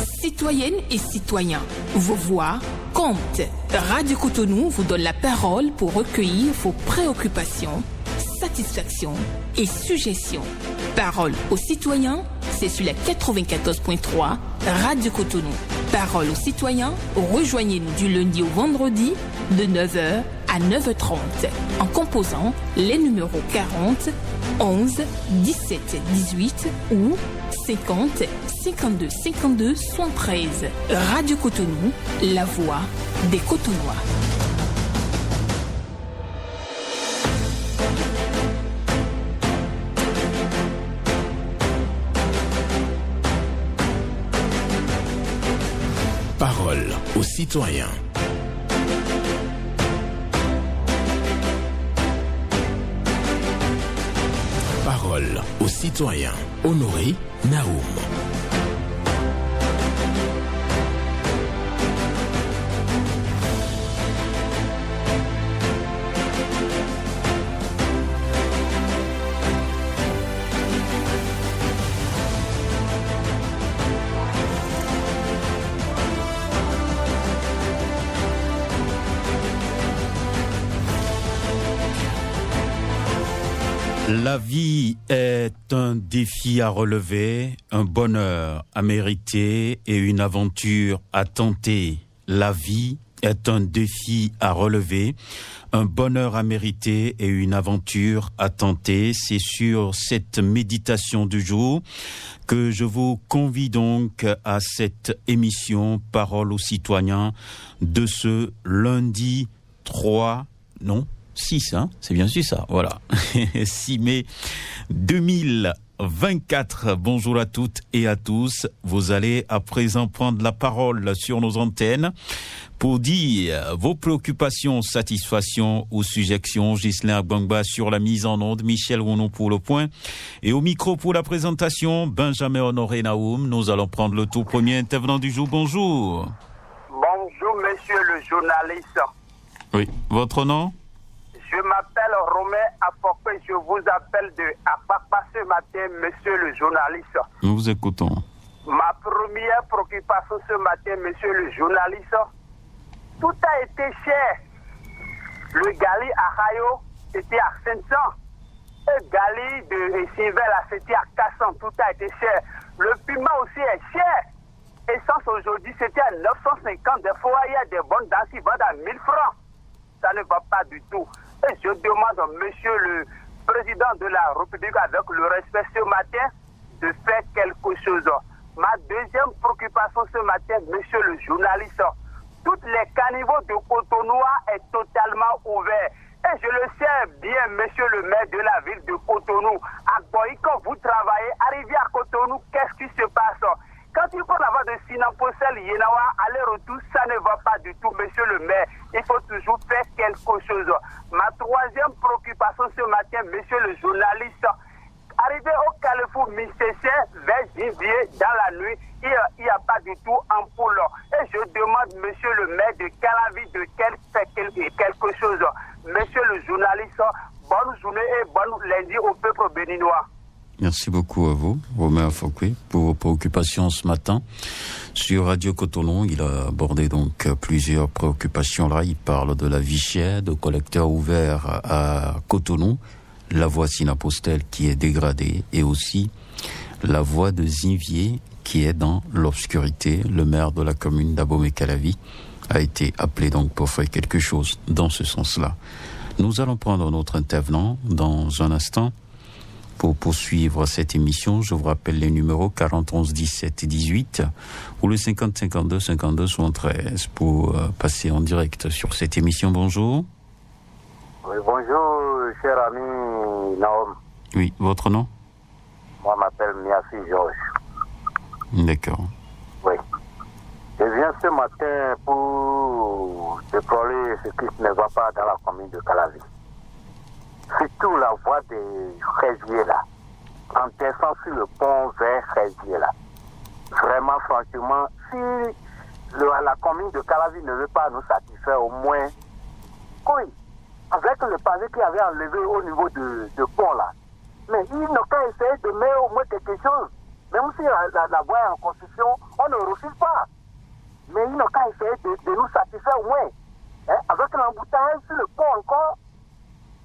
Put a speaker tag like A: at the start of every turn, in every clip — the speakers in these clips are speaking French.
A: Citoyennes et citoyens, vos voix comptent. Radio Cotonou vous donne la parole pour recueillir vos préoccupations, satisfactions et suggestions. Parole aux citoyens, c'est sur la 94.3 Radio Cotonou. Parole aux citoyens, rejoignez-nous du lundi au vendredi de 9h à 9h30 en composant les numéros 40 11 17 18 ou 50 52 52 73. Radio Cotonou, la voix des Cotonois.
B: Parole aux citoyens. Parole aux citoyens. Honoré Naoum.
C: La vie est un défi à relever, un bonheur à mériter et une aventure à tenter. La vie est un défi à relever, un bonheur à mériter et une aventure à tenter. C'est sur cette méditation du jour que je vous convie donc à cette émission Parole aux citoyens de ce lundi 6, c'est bien sûr ça, voilà. 6 mai 2024. Bonjour à toutes et à tous. Vous allez à présent prendre la parole sur nos antennes pour dire vos préoccupations, satisfactions ou suggestions. Ghislain Agbangba sur la mise en onde, Michel Rounon pour le point. Et au micro pour la présentation, Benjamin Honoré Naoum. Nous allons prendre le tout premier intervenant du jour. Bonjour.
D: Bonjour, monsieur le journaliste.
C: Oui, votre nom?
D: Je m'appelle Romain Afokwe, je vous appelle de Apapa ce matin, monsieur le journaliste.
C: Nous vous écoutons.
D: Ma première préoccupation ce matin, monsieur le journaliste, tout a été cher. Le gali à Hayo, c'était à 500. Le gali de Sivella, c'était à 400. Tout a été cher. Le piment aussi est cher. Essence aujourd'hui, c'était à 950. Des fois, il y a des bonnes danses qui vendent à 1000 francs. Ça ne va pas du tout. Et je demande, monsieur le président de la République, avec le respect ce matin, de faire quelque chose. Ma deuxième préoccupation ce matin, monsieur le journaliste, toutes les caniveaux de Cotonou est totalement ouvert. Et je le sais bien, monsieur le maire de la ville de Cotonou, à Goï, quand vous travaillez, arrivez à Cotonou, qu'est-ce qui se passe? Quand il faut avoir de Sinaposel, Yenawa, aller-retour, ça ne va pas du tout, monsieur le maire. Il faut toujours faire quelque chose. Ma troisième préoccupation ce matin, monsieur le journaliste, arrivé au Carrefour Missessé, vers janvier, dans la nuit, il n'y a pas du tout ampoule. Et je demande, monsieur le maire de Calavi, de quelque chose. Monsieur le journaliste, bonne journée et bonne lundi au peuple béninois.
C: Merci beaucoup à vous, Romain Afokwe, pour vos préoccupations ce matin. Sur Radio Cotonou, il a abordé donc plusieurs préoccupations là. Il parle de la vie chère, de collecteurs ouverts à Cotonou, la voie Sinapostel qui est dégradée et aussi la voie de Zinvier qui est dans l'obscurité. Le maire de la commune d'Abomey-Calavi a été appelé donc pour faire quelque chose dans ce sens-là. Nous allons prendre notre intervenant dans un instant. Pour poursuivre cette émission, je vous rappelle les numéros 40 11 17 et 18 ou le 50 52 52 73 pour passer en direct sur cette émission. Bonjour.
D: Oui, bonjour, cher ami Naoum.
C: Oui, votre nom?
D: Moi, je m'appelle Miafi Georges.
C: D'accord.
D: Oui. Je viens ce matin pour déplorer ce qui ne va pas dans la commune de Calavi. Surtout la voie des fraisiers là, en descendant sur le pont vers fraisiers là. Vraiment, franchement, si la commune de Calavi ne veut pas nous satisfaire, au moins, oui, avec le pavé qu'il avait enlevé au niveau de pont là, mais ils n'ont qu'à essayer de mettre au moins quelque chose. Même si la voie est en construction, on ne refuse essayer de nous satisfaire au moins. Hein, avec l'embouteillage sur le pont encore.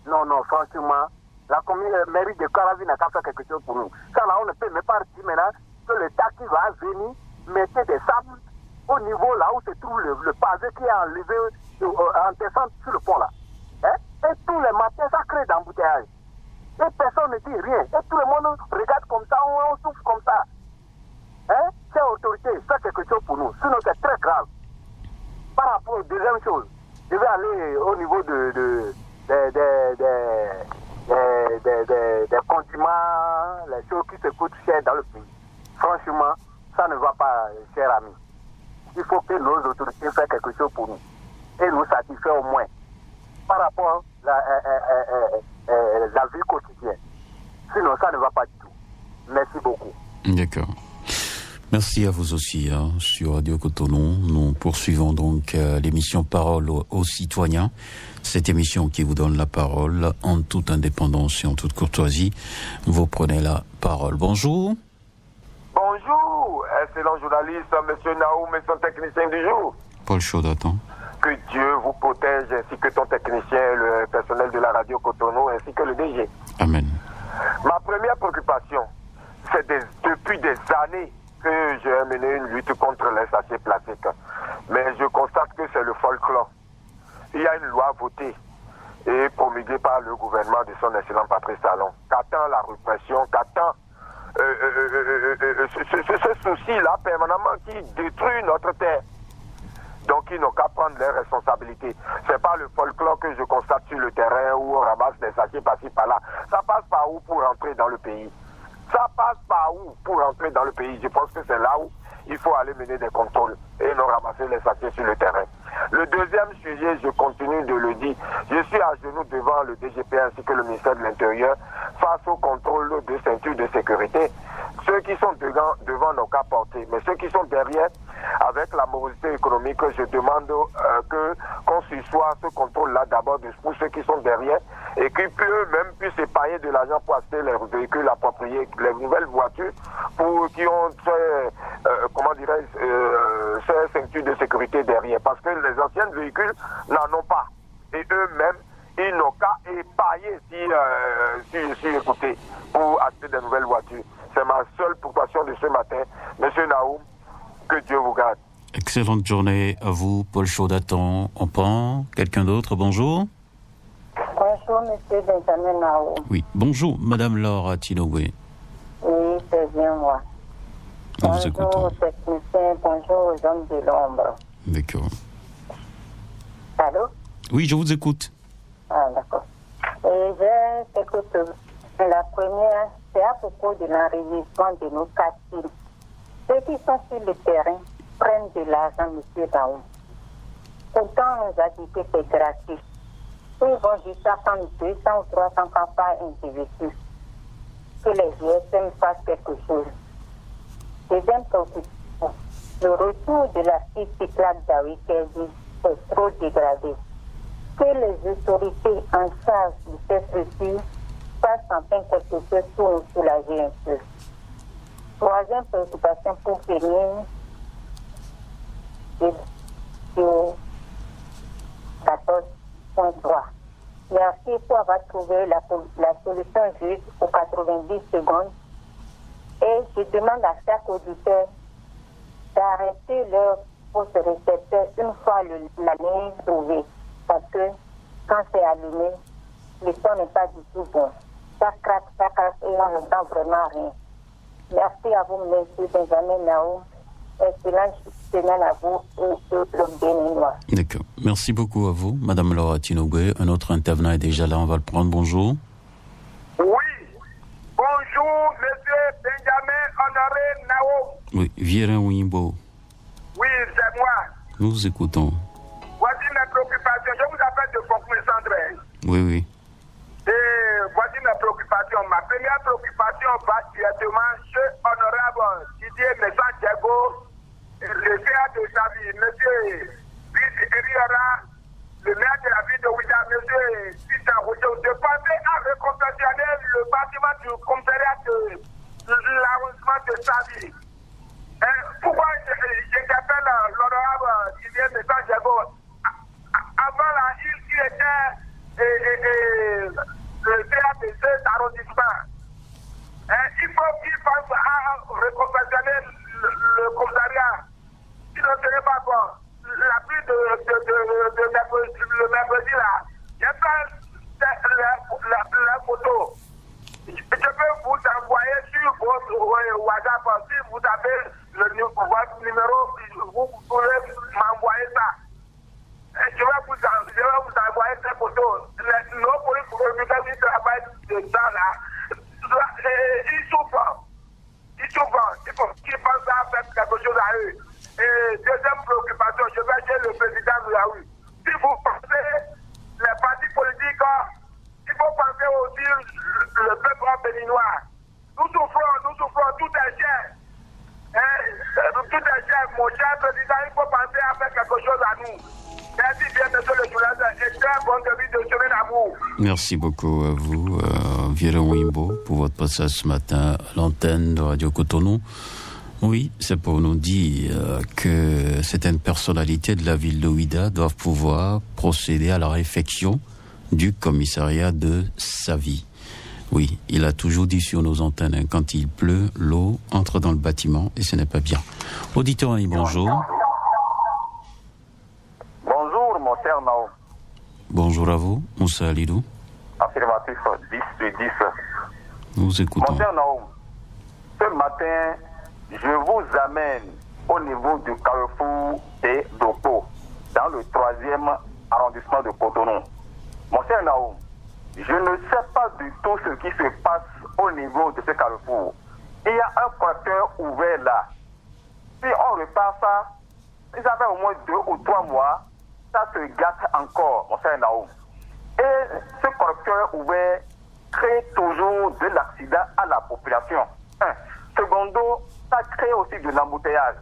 D: Non, franchement, la mairie de Karavi n'a qu'à faire quelque chose pour nous. Ça là, on ne peut même pas dire maintenant que l'État qui va venir mettre des sables au niveau là où se trouve le pavé qui est enlevé en descente sur le pont là. Hein? Et tous les matins, ça crée d'embouteillage. Et personne ne dit rien. Et tout le monde regarde comme ça, on souffle comme ça. Hein? Ces autorités, faites quelque chose pour nous. Sinon, c'est très grave. Par rapport aux deuxième chose, je vais aller au niveau des condiments, les choses qui se coûtent cher dans le pays. Franchement, ça ne va pas, cher ami. Il faut que nos autorités fassent quelque chose pour nous et nous satisfaire au moins par rapport à la vie quotidienne. Sinon, ça ne va pas du tout. Merci beaucoup.
C: D'accord. Merci à vous aussi sur Radio Cotonou. Nous poursuivons donc l'émission Parole aux citoyens. Cette émission qui vous donne la parole en toute indépendance et en toute courtoisie. Vous prenez la parole. Bonjour.
E: Bonjour, excellent journaliste, monsieur Naoum et son technicien du jour.
C: Paul Chaudatan.
E: Que Dieu vous protège ainsi que ton technicien, le personnel de la Radio Cotonou ainsi que le DG.
C: Amen.
E: Ma première préoccupation, c'est depuis des années que j'ai mené une lutte contre les sachets plastiques. Mais je constate que c'est le folklore. Il y a une loi votée et promulguée par le gouvernement de son excellent Patrice Talon. Qu'attend la répression, qu'attend ce souci-là permanemment qui détruit notre terre. Donc ils n'ont qu'à prendre leurs responsabilités. C'est pas le folklore que je constate sur le terrain où on ramasse des sachets par-ci par-là. Ça passe par où pour rentrer dans le pays? Ça passe par où pour rentrer dans le pays? Je pense que c'est là où il faut aller mener des contrôles et non ramasser les sachets sur le terrain. Le deuxième sujet, je continue de le dire, je suis à genoux devant le DGP ainsi que le ministère de l'Intérieur face au contrôle de ceinture de sécurité. Ceux qui sont devant n'ont qu'à porter, mais ceux qui sont derrière, avec la morosité économique, je demande qu'on sursoit ce contrôle-là d'abord pour ceux qui sont derrière et qui eux-mêmes puissent épargner de l'argent pour acheter les véhicules appropriés, les nouvelles voitures qui ont ces ceintures de sécurité derrière. Parce que les anciens véhicules n'en ont pas. Et eux-mêmes, ils n'ont qu'à épargner si écouté pour acheter de nouvelles voitures. C'est ma seule préoccupation de ce matin. Monsieur Naoum, que Dieu vous garde.
C: Excellente journée à vous, Paul Chaudatan. On prend quelqu'un d'autre, bonjour.
F: Bonjour, monsieur Benjamin Naoum.
C: Oui, bonjour, madame Laura Tinoué.
F: Oui, c'est bien moi.
C: Nous vous écoutons.
F: Bonjour aux techniciens, bonjour aux hommes de l'ombre.
C: D'accord.
F: Allô?
C: Oui, je vous écoute.
F: Ah, d'accord. Et j'ai quelques choses. La première, c'est à propos de l'enregistrement de nos quartiers. Ceux qui sont sur le terrain prennent de l'argent, monsieur Naoum. Pourtant, on nous a dit que c'est gratuit. Ils vont jusqu'à prendre 200 ou 300 francs par individu. Que les GSM fassent quelque chose. Deuxième préoccupation, le retour de la piste cyclable d'Awikedi est trop dégradé. Que les autorités en charge de ces structures fassent enfin quelque chose pour nous soulager un peu. Troisième préoccupation pour finir, c'est sur 14.3. Merci pour avoir trouvé la solution juste aux 90 secondes. Et je demande à chaque auditeur d'arrêter leur poste récepteur une fois la ligne trouvée. Parce que quand c'est allumé, le son n'est pas du tout bon. Ça craque, et on n'entend vraiment rien. Merci à vous, monsieur Benjamin Naoum. Excellente semaine à vous et le Béninois.
C: D'accord. Merci beaucoup à vous, madame Laura Tinoué. Un autre intervenant est déjà là, on va le prendre. Bonjour.
E: Oui. Bonjour, monsieur Benjamin Honoré Naoum.
C: Oui, Viren Wimbo.
E: Oui, c'est moi.
C: Nous vous écoutons.
E: Voici mes préoccupations. Je vous appelle de Fontenay-Sandré.
C: Oui, oui.
E: Et voici mes préoccupations. Ma première préoccupation va directement chez Honorable Didier Messan-Diego, le CA de sa vie, monsieur Riora, le maire de la ville de Ouida, monsieur Sissa Rousseau, de penser à reconfectionner le bâtiment du commissariat de l'arrondissement de sa vie. Pourquoi j'appelle l'honorable Didier WhatsApp, si vous avez votre numéro, vous pouvez m'envoyer ça. Et je vais vous envoyer ces photos. Nos politiques qui travaillent dedans là, ils souffrent. Il faut qu'ils pensent à faire quelque chose à eux. Et deuxième préoccupation, je vais chez le président de la rue. Si vous pensez les partis politiques, il faut penser aussi le peuple béninois. Nous souffrons, tout est cher. Tout est cher, mon cher président, il faut penser à faire quelque chose à nous. Merci bien, monsieur le journaliste, et très bon début de semaine à vous.
C: Merci beaucoup à vous, Violon Wimbo, pour votre passage ce matin à l'antenne de Radio Cotonou. Oui, c'est pour nous dire que certaines personnalités de la ville de Ouidah doivent pouvoir procéder à la réfection du commissariat de Savy. Oui, il a toujours dit sur nos antennes, quand il pleut, l'eau entre dans le bâtiment et ce n'est pas bien. Auditeur, bonjour.
E: Bonjour, mon cher Nao.
C: Bonjour à vous, Moussa Alidou.
E: Affirmatif, 10 sur 10.
C: Nous écoutons.
E: Mon cher Nao, ce matin, je vous amène au niveau du carrefour des Dopo, dans le 3e arrondissement de Cotonou. Mon cher Nao, je ne sais pas du tout ce qui se passe au niveau de ce carrefour. Il y a un porteur ouvert là. Si on repart ça, ils avaient au moins 2 ou 3 mois, ça se gâte encore, mon cher Nao. Et ce correcteur ouvert crée toujours de l'accident à la population. Secondo, ça crée aussi de l'embouteillage.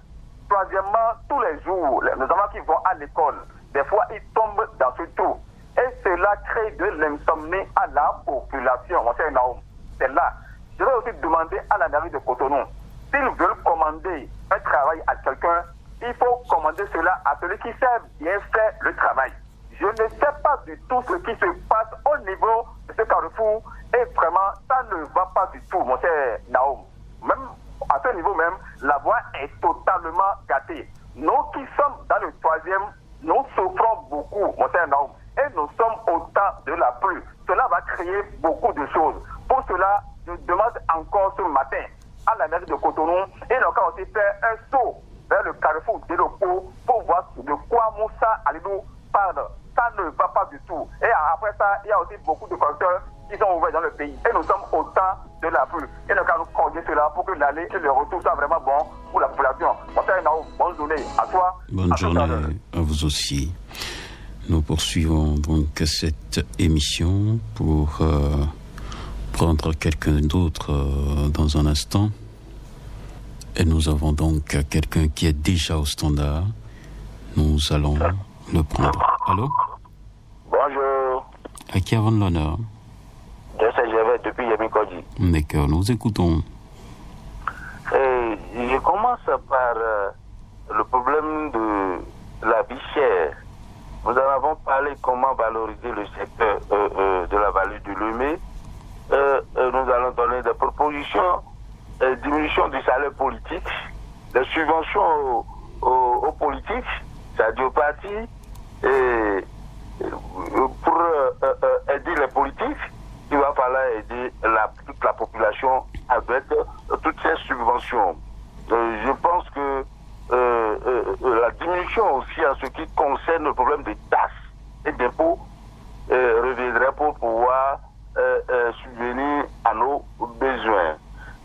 E: Troisièmement, tous les jours, les enfants qui vont à l'école, des fois ils tombent dans ce trou. Et cela crée de l'insomnie à la population, mon cher Naoum. C'est là. Je vais aussi demander à la mairie de Cotonou, s'ils veulent commander un travail à quelqu'un, il faut commander cela à celui qui sait bien faire le travail. Je ne sais pas du tout ce qui se passe au niveau de ce carrefour et vraiment, ça ne va pas du tout, mon cher Naoum. Même à ce niveau même, la voie est totalement gâtée. Nous qui sommes dans le 3e, nous souffrons beaucoup, mon cher Naoum. Et nous sommes au temps de la pluie. Cela va créer beaucoup de choses. Pour cela, je demande encore ce matin à la mairie de Cotonou et le cas aussi faire un saut vers le carrefour de l'Opo pour voir de quoi Moussa Alidou parle. Ça ne va pas du tout. Et après ça, il y a aussi beaucoup de facteurs qui sont ouverts dans le pays. Et nous sommes au temps de la pluie. Et le cas nous corriger cela pour que l'aller et le retour soit vraiment bon pour la population. Bonne journée à toi.
C: Bonne journée à vous aussi. Nous poursuivons donc cette émission pour prendre quelqu'un d'autre dans un instant. Et nous avons donc quelqu'un qui est déjà au standard. Nous allons le prendre. Allô?
E: Bonjour.
C: À qui avons l'honneur?
E: Je vais depuis Yamikoji.
C: D'accord, nous écoutons.
E: Je commence par le problème de la vie chère. Nous en avons parlé comment valoriser le secteur de la vallée du Lemay. Nous allons donner des propositions, diminution du salaire politique, des subventions aux politiques, c'est-à-dire aux partis, pour aider les politiques, il va falloir aider toute la population avec toutes ces subventions. Je pense que la diminution aussi en ce qui concerne le problème des taxes et d'impôts reviendrait pour pouvoir subvenir à nos besoins.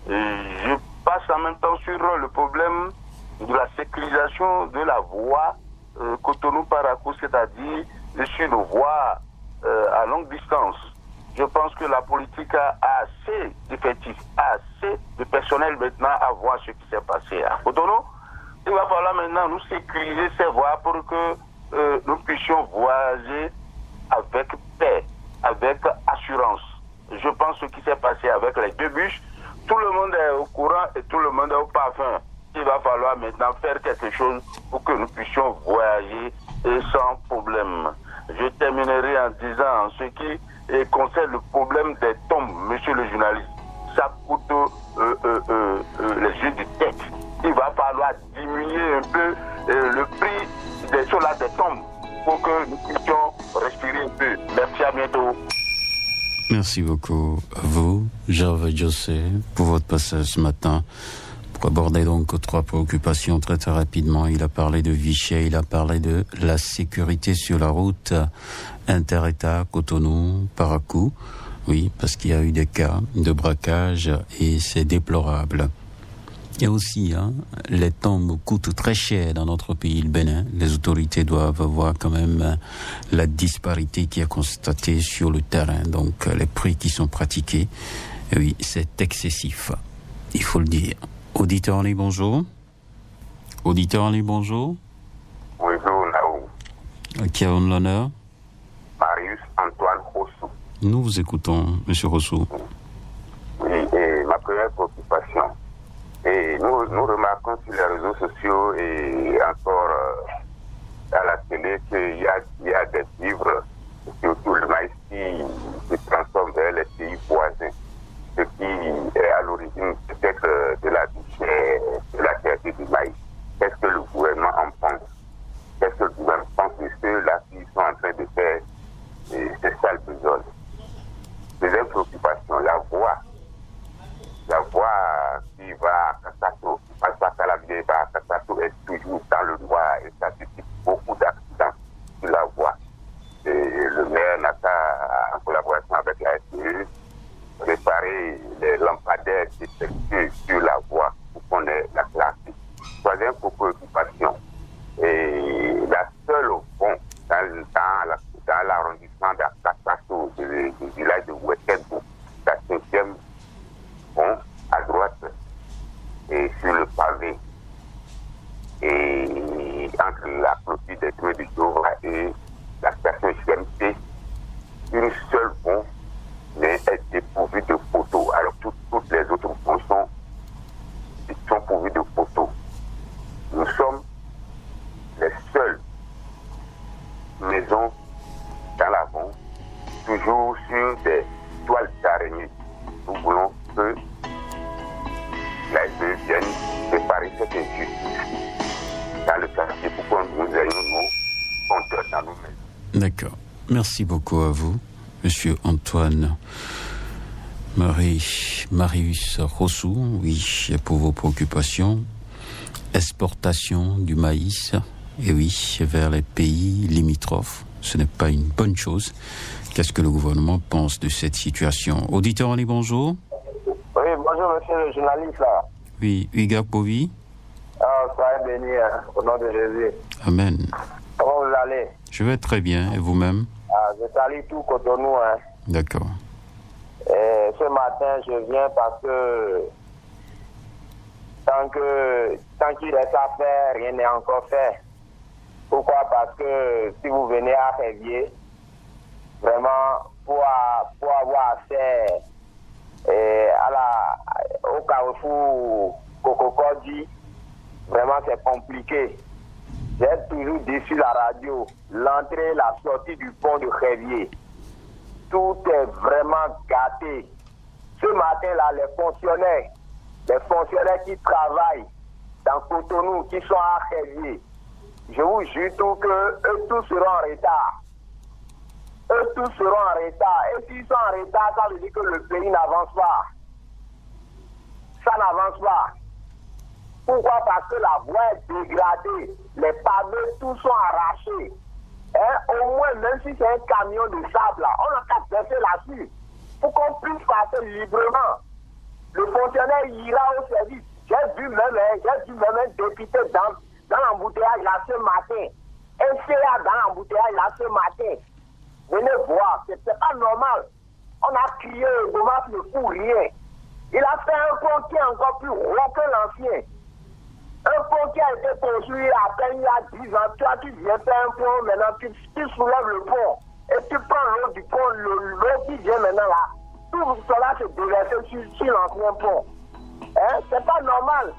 E: Je passe en même temps sur le problème de la sécurisation de la voie Cotonou-Parakou, c'est-à-dire sur nos voies à longue distance. Je pense que la politique a assez d'effectifs, assez de personnel maintenant à voir ce qui s'est passé à Cotonou. Il va falloir maintenant nous sécuriser ces voies pour que nous puissions voyager avec paix, avec assurance. Je pense ce qui s'est passé avec les 2 bus. Tout le monde est au courant et tout le monde est au parfum. Il va falloir maintenant faire quelque chose pour que nous puissions voyager sans problème. Je terminerai en disant ce qui concerne le problème des tombes, monsieur le journaliste. Ça coûte les yeux de tête. Il va falloir diminuer un peu le prix des choses là, des tombes, pour que nous puissions respirer un peu. Merci, à bientôt.
C: Merci beaucoup à vous, Gervais Jossé, pour votre passage ce matin. Pour aborder donc 3 préoccupations très rapidement. Il a parlé de Vichy, il a parlé de la sécurité sur la route inter-État, Cotonou, Parakou. Oui, parce qu'il y a eu des cas de braquage et c'est déplorable. Et aussi, les tombes coûtent très cher dans notre pays, le Bénin. Les autorités doivent voir quand même la disparité qui est constatée sur le terrain. Donc, les prix qui sont pratiqués, oui, c'est excessif. Il faut le dire. Auditeur en ligne, bonjour. Auditeur en ligne, bonjour.
E: Bonjour, Naou.
C: Qui a l'honneur?
E: Marius Antoine Rossou.
C: Nous vous écoutons, Monsieur Rossou.
E: Oui, et ma première préoccupation. Et nous remarquons sur les réseaux sociaux et encore à la télé qu'il y a des livres, surtout le maïs qui se transforme vers les pays voisins. Ce qui est à l'origine peut-être de la cherté du maïs. Qu'est-ce que le gouvernement en pense? Qu'est-ce que le gouvernement pense de ceux-là qui sont en train de faire ces sales besognes? Deuxième préoccupation, la voie qui va à Kassato, qui passe par Calavier, va à Kassato, est toujours dans le noir et ça suscite beaucoup d'accidents sur la voie. Et le maire n'a qu'à, en collaboration avec la SPE, réparer les lampadaires défectueux sur la voie pour qu'on ait la clarté. Troisième préoccupation, et la seule au fond dans l'arrondissement d'Akasato, du village de Ouekendo, la 5e pont à droite et sur le pavé, et entre la clôture des Creux du Dovra et la station GMT, une seule pont mais est dépourvue de poteaux. Alors toutes les autres ponts sont pourvus de poteaux. Nous sommes les seules maisons dans l'avant, toujours sur des toiles d'araignée. Nous voulons que la SE vienne séparer cette injustice dans le quartier pour que nous ayons nos compteurs dans nos maisons.
C: D'accord. Merci beaucoup à vous, Monsieur Antoine Marius Rossou. Oui, pour vos préoccupations. Exportation du maïs, et oui, vers les pays limitrophes. Ce n'est pas une bonne chose. Qu'est-ce que le gouvernement pense de cette situation? Auditeur en ligne, bonjour.
D: Oui, bonjour monsieur le journaliste là.
C: Oui, Hugues Bovi.
D: Soyez bénis au nom de Jésus.
C: Amen.
D: Comment vous allez?
C: Je vais très bien, et vous-même?
D: Je salue tout Cotonou.
C: D'accord.
D: Et ce matin, je viens parce que tant qu'il reste à faire, rien n'est encore fait. Pourquoi? Parce que si vous venez à Révier, vraiment, pour avoir accès au carrefour Cococodi, vraiment c'est compliqué. J'ai toujours dit sur la radio, l'entrée et la sortie du pont de Révier. Tout est vraiment gâté. Ce matin-là, les fonctionnaires qui travaillent dans Cotonou, qui sont à Révier, je vous jure tout que eux tous seront en retard. Et s'ils sont en retard, ça veut dire que le pays n'avance pas. Ça n'avance pas. Pourquoi? Parce que la voie est dégradée. Les pavés, tous sont arrachés. Au moins, même si c'est un camion de sable, là, on n'a qu'à passer là-dessus. Pour qu'on puisse passer librement. Le fonctionnaire ira au service. J'ai vu même un député dans l'embouteillage là ce matin. Un CA dans l'embouteillage là ce matin. Venez voir, c'est pas normal. On a crié, Gomas ne fout rien. Il a fait un pont qui est encore plus gros que l'ancien. Un pont qui a été construit à peine il y a 10 ans. Toi, tu viens faire un pont, maintenant tu soulèves le pont. Et tu prends l'eau du pont, l'eau qui vient maintenant là. Tout cela se déverse sur l'ancien pont. C'est pas normal.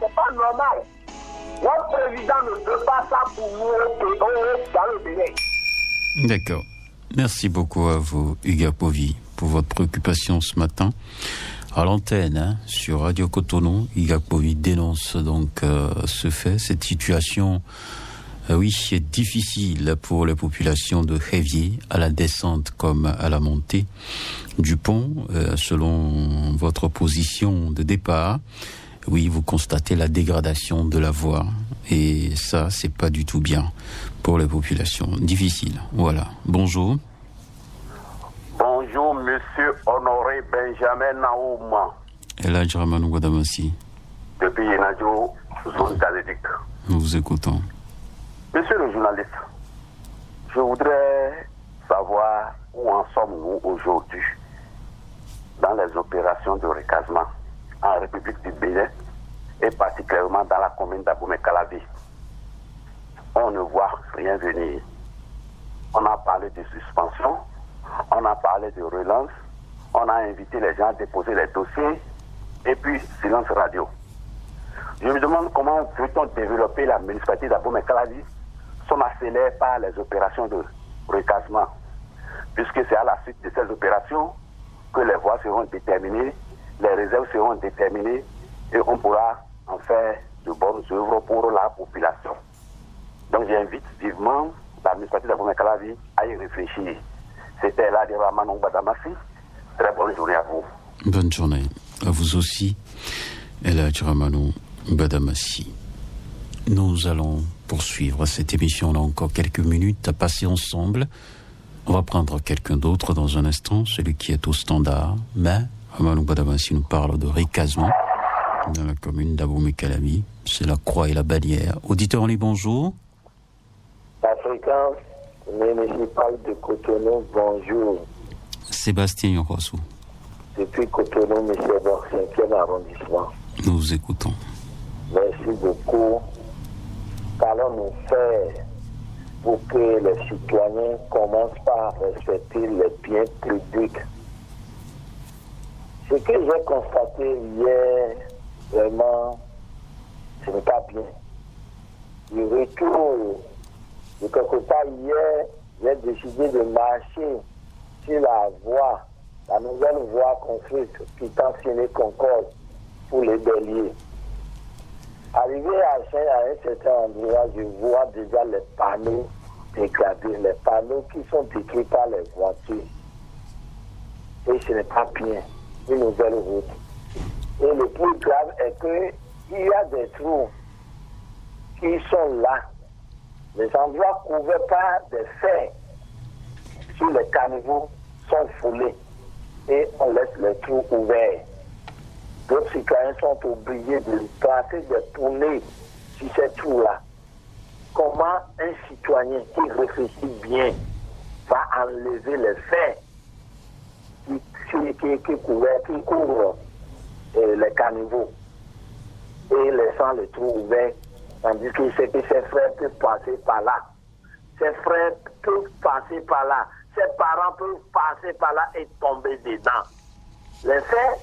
D: Notre président ne veut pas ça pour nous dans le Bénin.
C: D'accord. Merci beaucoup à vous, Hugues Bovi, pour votre préoccupation ce matin. À l'antenne, sur Radio Cotonou, Hugues Bovi dénonce donc ce fait, cette situation Oui, c'est difficile pour les populations de Hévier à la descente comme à la montée du pont. Selon votre position de départ, oui, vous constatez la dégradation de la voie et ça, c'est pas du tout bien pour les populations. Difficile, voilà. Bonjour.
D: Bonjour, monsieur Honoré Benjamin Naoum.
C: Eladj Ramanou Gbadamassi.
D: Depuis Yenadjo, zone d'Alédic.
C: Nous vous écoutons.
D: Monsieur le journaliste, je voudrais savoir où en sommes-nous aujourd'hui dans les opérations de recasement en République du Bénin et particulièrement dans la commune d'Abomey-Calavi. On ne voit rien venir. On a parlé de suspension, on a parlé de relance, on a invité les gens à déposer les dossiers et puis silence radio. Je me demande comment peut-on développer la municipalité d'Abomey-Calavi si on accélère par les opérations de recasement, puisque c'est à la suite de ces opérations que les voies seront déterminées, les réserves seront déterminées et on pourra en faire de bonnes œuvres pour la population. Donc j'invite vivement la municipalité d'Abomey-Calavi à y réfléchir. C'était là de Ramanou Gbadamassi. Très bonne journée à vous.
C: Bonne journée à vous aussi, Eladj Ramanou Gbadamassi. Nous allons poursuivre cette émission. On a encore quelques minutes à passer ensemble. On va prendre quelqu'un d'autre dans un instant, celui qui est au standard. Mais Ramanou Gbadamassi nous parle de recasement dans la commune d'Abomey-Calavi. C'est la croix et la bannière. Auditeur en ligne, bonjour.
G: La fréquence municipale de Cotonou, bonjour.
C: Sébastien Yorossou.
G: Depuis Cotonou, M. Bord, 5e arrondissement.
C: Nous vous écoutons.
G: Merci beaucoup. Qu'allons-nous faire pour que les citoyens commencent par respecter les biens publics? Ce que j'ai constaté hier, vraiment, ce n'est pas bien. Du retour de quelque part hier, j'ai décidé de marcher sur la voie, la nouvelle voie construite quittant Séné-Concorde pour les béliers. Arrivé à un certain endroit, je vois déjà les panneaux dégradés, les panneaux qui sont détruits par les voitures. Et ce n'est pas bien, une nouvelle route. Et le plus grave est qu'il y a des trous qui sont là. Les endroits couverts par des fers sur les caniveaux sont foulés et on laisse les trous ouverts. D'autres citoyens sont obligés de placer des poneys sur ces trous-là. Comment un citoyen qui réfléchit bien va enlever les fers qui couvrent les caniveaux et laissant les trous ouverts, tandis que c'est que ses frères peuvent passer par là. Ses frères peuvent passer par là. Ses parents peuvent passer par là et tomber dedans. Les fers,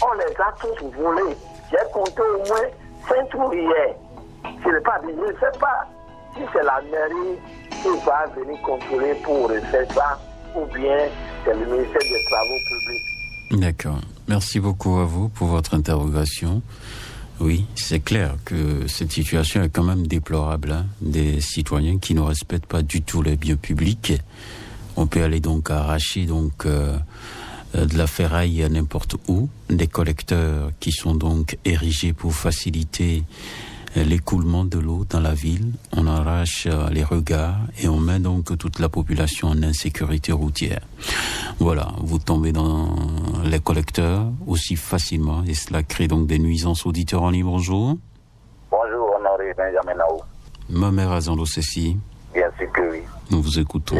G: on les a tous volés. J'ai compté au moins 5 trous hier. Ce n'est pas bien. Je ne sais pas si c'est la mairie qui va venir contrôler pour refaire ça ou bien c'est le ministère des Travaux publics.
C: D'accord. Merci beaucoup à vous pour votre interrogation. Oui, c'est clair que cette situation est quand même déplorable. Hein, des citoyens qui ne respectent pas du tout les biens publics. On peut aller donc arracher de la ferraille à n'importe où, des collecteurs qui sont donc érigés pour faciliter l'écoulement de l'eau dans la ville. On arrache les regards et on met donc toute la population en insécurité routière. Voilà, vous tombez dans les collecteurs aussi facilement et cela crée donc des nuisances. Auditeurs en ligne, bonjour.
G: Bonjour, Honoré Benjamin Naoum.
C: Ma mère Azando Ceci.
G: Bien sûr que oui.
C: Nous vous écoutons.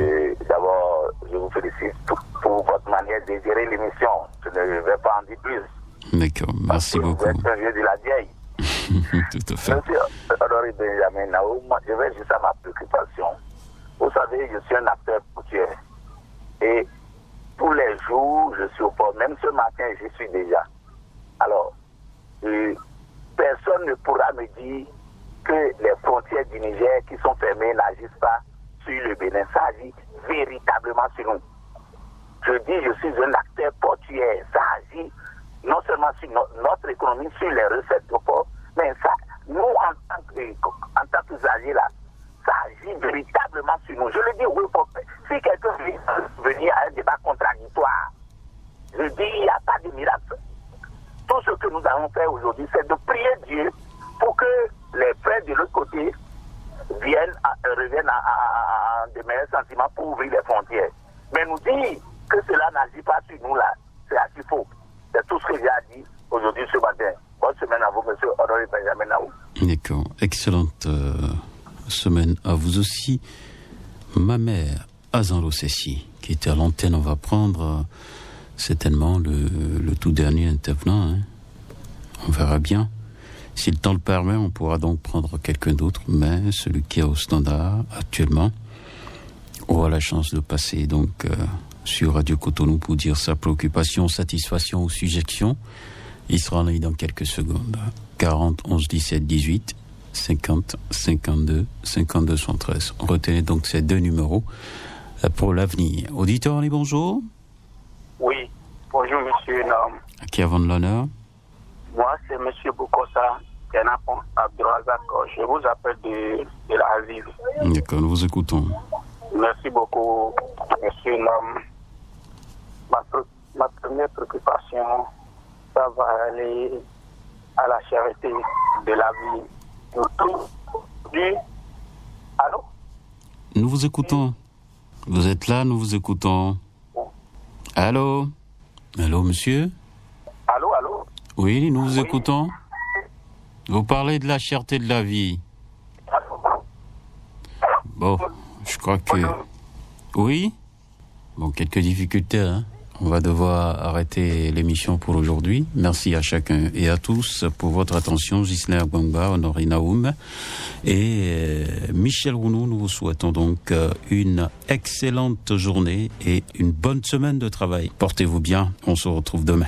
G: D'abord, je vous félicite pour votre manière de gérer l'émission. Je ne vais pas en dire plus.
C: D'accord, merci beaucoup.
G: Vous êtes un vieux de la vieille.
C: Tout à fait.
G: Monsieur Honoré Benjamin Naoum, je vais juste à ma préoccupation. Vous savez, je suis un acteur portuaire. Et tous les jours, je suis au port. Même ce matin, j'y suis déjà. Alors, personne ne pourra me dire que les frontières du Niger qui sont fermées n'agissent pas sur le Bénin. Ça agit véritablement sur nous. Je dis, je suis un acteur portuaire. Ça agit non seulement sur notre économie, sur les recettes au port, mais ça, nous, en tant qu'usagers, là, ça
D: agit véritablement sur nous. Je le dis, oui, si quelqu'un veut venir à un débat contradictoire, je dis, il n'y a pas de miracle. Tout ce que nous avons fait aujourd'hui, c'est de prier Dieu pour que les frères de l'autre côté reviennent à de meilleurs sentiments pour ouvrir les frontières. Mais nous dire que cela n'agit pas sur nous là, c'est assez faux. C'est tout ce que j'ai à dire aujourd'hui ce matin. Bonne semaine à vous, monsieur Honoré Benjamin Naou.
C: D'accord. Excellente semaine à vous aussi. Ma mère, Azan Lossessi, qui était à l'antenne, on va prendre certainement le tout dernier intervenant. Hein. On verra bien. Si le temps le permet, on pourra donc prendre quelqu'un d'autre, mais celui qui est au standard actuellement aura la chance de passer donc sur Radio Cotonou pour dire sa préoccupation, satisfaction ou suggestion. Il sera en ligne dans quelques secondes. 40 11 17 18 50 52 52 113. Retenez donc ces deux numéros pour l'avenir. Auditeur, allez, bonjour.
D: Oui, bonjour monsieur Nam.
C: À qui avons de l'honneur?
D: Moi, c'est monsieur Boukossa, Kenapon Abdurazak. Je vous appelle de la ville.
C: D'accord, nous vous écoutons.
D: Merci beaucoup, monsieur Nam. Ma première préoccupation, ça va aller à la charité de la vie. Allô?
C: Nous vous écoutons. Vous êtes là, nous vous écoutons. Allô? Allô, monsieur?
D: Allô?
C: Oui, nous vous écoutons. Vous parlez de la cherté de la vie. Bon, je crois que... Oui? Bon, quelques difficultés, hein. On va devoir arrêter l'émission pour aujourd'hui. Merci à chacun et à tous pour votre attention. Gisler Gwangba, Honoré Naoum et Michel Rounou. Nous vous souhaitons donc une excellente journée et une bonne semaine de travail. Portez-vous bien. On se retrouve demain.